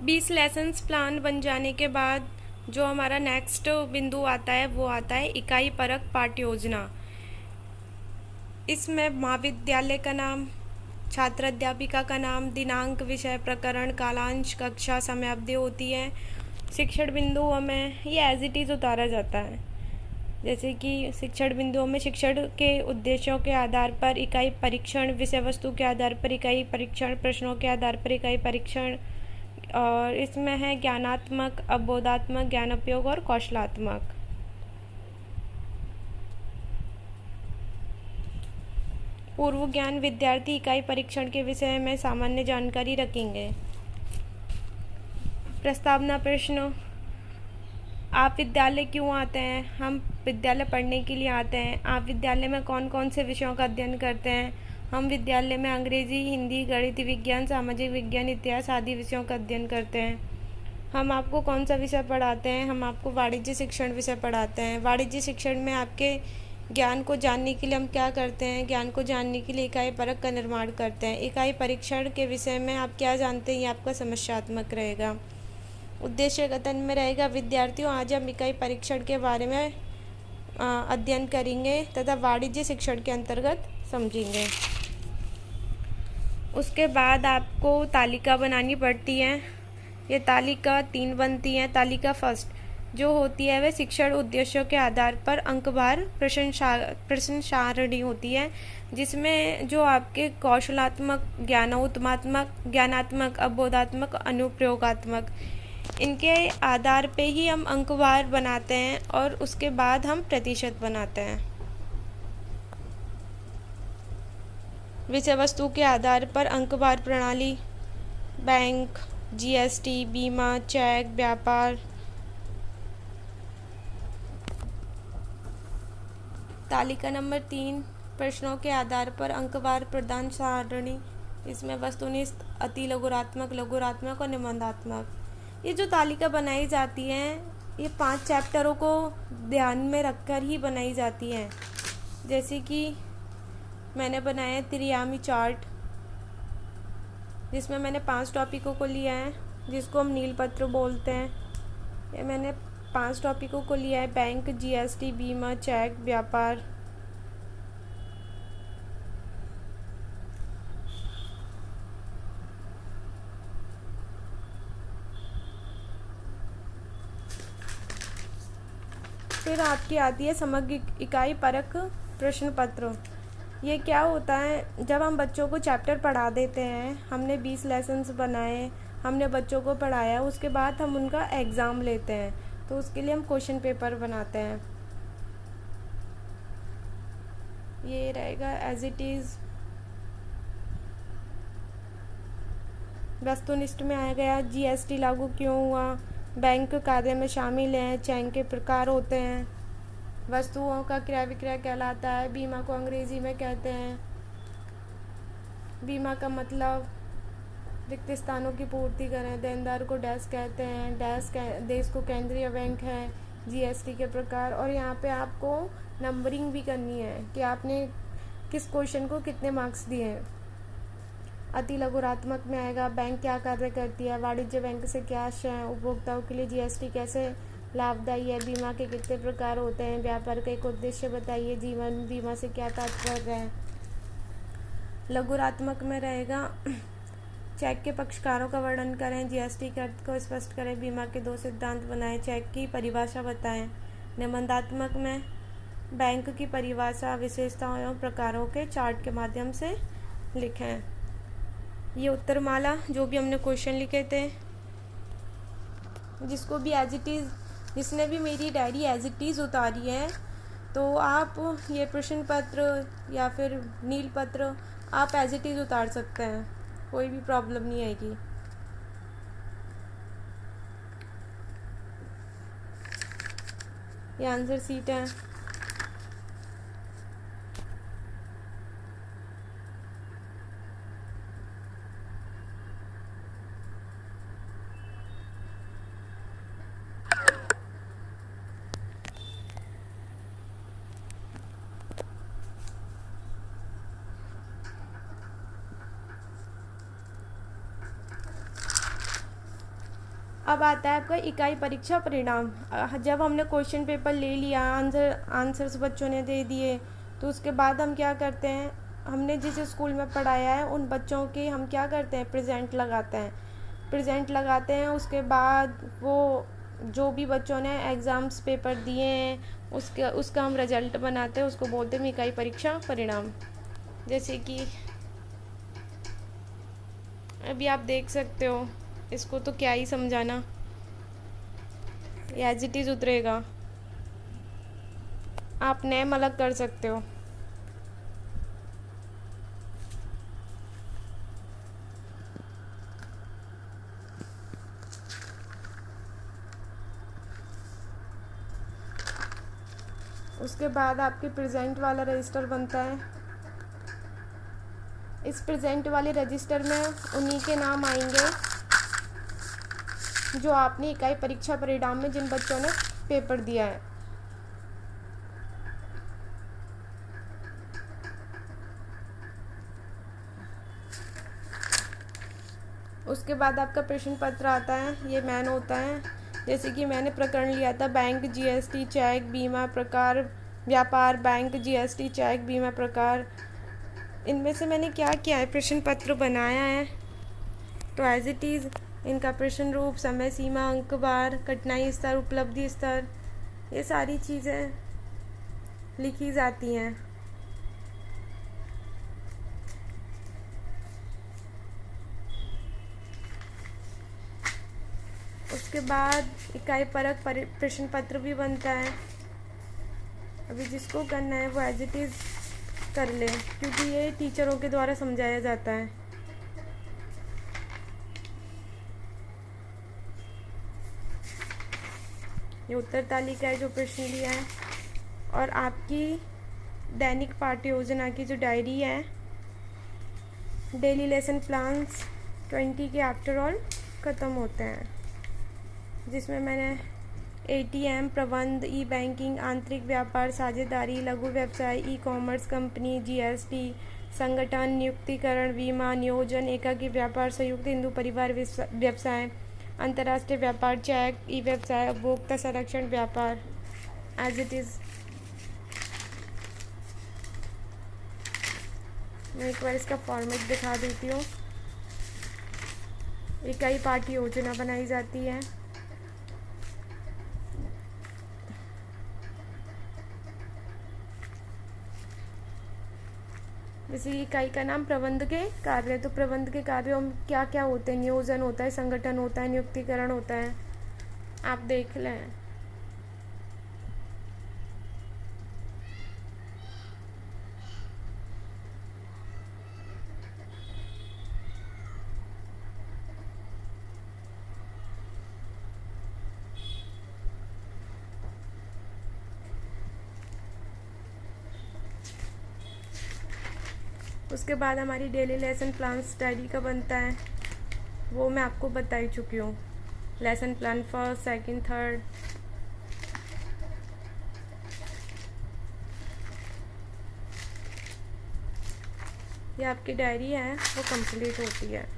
20 lessons plan बन जाने के बाद जो हमारा नेक्स्ट बिंदु आता है वो आता है इकाई परक पाठ्य योजना। इसमें महाविद्यालय का नाम, छात्र अध्यापिका का नाम, दिनांक, विषय, प्रकरण, कालांश, कक्षा, समयावधि होती है। शिक्षण बिंदुओं में ये एज इट इज़ उतारा जाता है। जैसे कि शिक्षण बिंदुओं में शिक्षण के उद्देश्यों के आधार पर इकाई परीक्षण, विषय वस्तु के आधार पर इकाई परीक्षण, प्रश्नों के आधार पर इकाई परीक्षण, और इसमें है ज्ञानात्मक, अवबोधात्मक, ज्ञानोपयोग और कौशलात्मक। पूर्व ज्ञान विद्यार्थी इकाई परीक्षण के विषय में सामान्य जानकारी रखेंगे। प्रस्तावना प्रश्न, आप विद्यालय क्यों आते हैं? हम विद्यालय पढ़ने के लिए आते हैं। आप विद्यालय में कौन कौन से विषयों का अध्ययन करते हैं? हम विद्यालय में अंग्रेजी, हिंदी, गणित, विज्ञान, सामाजिक विज्ञान, इतिहास आदि विषयों का अध्ययन करते हैं। हम आपको कौन सा विषय पढ़ाते हैं? हम आपको वाणिज्य शिक्षण विषय पढ़ाते हैं। वाणिज्य शिक्षण में आपके ज्ञान को जानने के लिए हम क्या करते हैं? ज्ञान को जानने के लिए इकाई परक का निर्माण करते हैं। इकाई परीक्षण के विषय में आप क्या जानते हैं, ये आपका समस्यात्मक रहेगा। उद्देश्य कथन में रहेगा, विद्यार्थियों आज हम इकाई परीक्षण के बारे में अध्ययन करेंगे तथा वाणिज्य शिक्षण के अंतर्गत समझेंगे। उसके बाद आपको तालिका बनानी पड़ती है। ये तालिका 3 बनती है। तालिका फर्स्ट जो होती है वह शिक्षण उद्देश्यों के आधार पर अंकवार प्रश्न सारणी होती है, जिसमें जो आपके कौशलात्मक, ज्ञानात्मक, अवबोधात्मक, अनुप्रयोगात्मक, इनके आधार पे ही हम अंकवार बनाते हैं और उसके बाद हम प्रतिशत बनाते हैं। विषय वस्तु के आधार पर अंकवार प्रणाली, बैंक, जीएसटी, बीमा, चेक, व्यापार। तालिका नंबर 3 प्रश्नों के आधार पर अंकवार प्रदान सारणी। इसमें वस्तुनिष्ठ, अति लघुरात्मक, लघुरात्मक और निबंधात्मक। ये जो तालिका बनाई जाती है ये 5 चैप्टरों को ध्यान में रखकर ही बनाई जाती है। जैसे कि मैंने बनाया है त्रियामी चार्ट, जिसमें मैंने 5 टॉपिकों को लिया है, जिसको हम नीलपत्र बोलते हैं। ये मैंने 5 टॉपिकों को लिया है, बैंक, जीएसटी, बीमा, चेक, व्यापार। फिर आपकी आती है समग्र इकाई परक प्रश्न पत्र। ये क्या होता है, जब हम बच्चों को चैप्टर पढ़ा देते हैं, हमने 20 लेसन्स बनाए, हमने बच्चों को पढ़ाया, उसके बाद हम उनका एग्ज़ाम लेते हैं, तो उसके लिए हम क्वेश्चन पेपर बनाते हैं। ये रहेगा एज इट इज़। वस्तुनिष्ठ में आ गया, जीएसटी लागू क्यों हुआ, बैंक कार्य में शामिल हैं, चैक के प्रकार होते हैं, वस्तुओं का क्रय विक्रय कहलाता है, बीमा को अंग्रेजी में कहते हैं, बीमा का मतलब रिक्त स्थानों की पूर्ति करें, देनदार को डैश कहते हैं, डैश देश को केंद्रीय बैंक है, जीएसटी के प्रकार। और यहाँ पे आपको नंबरिंग भी करनी है कि आपने किस क्वेश्चन को कितने मार्क्स दिए हैं। अति लघुरात्मक में आएगा, बैंक क्या कार्य करती है, वाणिज्य बैंक से क्या आशय है, उपभोक्ताओं के लिए जीएसटी कैसे लाभदायी है, बीमा के कितने प्रकार होते हैं, व्यापार का एक उद्देश्य बताइए, जीवन बीमा से क्या तात्पर्य है। लघुरात्मक में रहेगा, चेक के पक्षकारों का वर्णन करें, जीएसटी के अर्थ को स्पष्ट करें, बीमा के 2 सिद्धांत बनाएं, चेक की परिभाषा बताएं। निबंधात्मक में बैंक की परिभाषा, विशेषताओं एवं प्रकारों के चार्ट के माध्यम से लिखें। ये उत्तरमाला जो भी हमने क्वेश्चन लिखे थे, जिसको भी एज इट इज़, जिसने भी मेरी डायरी एज इट इज़ उतारी है, तो आप ये प्रश्न पत्र या फिर नील पत्र आप एज इट इज़ उतार सकते हैं, कोई भी प्रॉब्लम नहीं आएगी। ये आंसर सीट है। अब आता है आपका इकाई परीक्षा परिणाम। जब हमने क्वेश्चन पेपर ले लिया, आंसर्स बच्चों ने दे दिए, तो उसके बाद हम क्या करते हैं, हमने जिस स्कूल में पढ़ाया है उन बच्चों के हम क्या करते हैं, प्रेजेंट लगाते हैं। प्रेजेंट लगाते हैं, उसके बाद वो जो भी बच्चों ने एग्ज़ाम्स पेपर दिए हैं उसका हम रिजल्ट बनाते हैं, उसको बोलते हैं इकाई परीक्षा परिणाम। जैसे कि अभी आप देख सकते हो, इसको तो क्या ही समझाना, एज इट इज़ उतरेगा, आप नेम अलग कर सकते हो। उसके बाद आपके प्रेजेंट वाला रजिस्टर बनता है। इस प्रेजेंट वाले रजिस्टर में उन्हीं के नाम आएंगे जो आपने इकाई परीक्षा परिणाम में जिन बच्चों ने पेपर दिया है। उसके बाद आपका प्रश्न पत्र आता है, ये मैन होता है। जैसे कि मैंने प्रकरण लिया था बैंक, जीएसटी, चेक, बीमा प्रकार, व्यापार, बैंक, जीएसटी, चेक, बीमा प्रकार। इनमें से मैंने क्या किया है, प्रश्न पत्र बनाया है। तो एज इट इज़ इनका प्रश्न रूप, समय सीमा, अंक बार, कठिनाई स्तर, उपलब्धि स्तर, ये सारी चीज़ें लिखी जाती हैं। उसके बाद इकाई परक प्रश्न पत्र भी बनता है। अभी जिसको करना है वो एज इट इज़ कर ले, क्योंकि ये टीचरों के द्वारा समझाया जाता है। ये उत्तर तालिका है जो प्रश्न लिया है। और आपकी दैनिक पाठ्य योजना की जो डायरी है, डेली लेसन प्लान्स 20 के आफ्टर ऑल ख़त्म होते हैं, जिसमें मैंने एटीएम, प्रबंध, ई बैंकिंग, आंतरिक व्यापार, साझेदारी, लघु व्यवसाय, ई कॉमर्स, कंपनी, जीएसटी, संगठन, नियुक्तिकरण, बीमा, नियोजन, एकाकी व्यापार, संयुक्त हिंदू परिवार व्यवसाय, अंतर्राष्ट्रीय व्यापार, चेक, ई व्यवसाय, उपभोक्ता संरक्षण, व्यापार, एज इट इज़। मैं एक बार इसका फॉर्मेट दिखा देती हूँ। इकाई पाठ्य योजना बनाई जाती है। जैसे इकाई का नाम प्रबंध के कार्य है, तो प्रबंध के कार्यों में क्या क्या होते हैं, नियोजन होता है, संगठन होता है, नियुक्तिकरण होता है, आप देख लें। उसके बाद हमारी डेली लेसन प्लान्स डायरी का बनता है, वो मैं आपको बता ही चुकी हूँ। Lesson plan first, second, third. ये आपकी डायरी है, वो कंप्लीट होती है।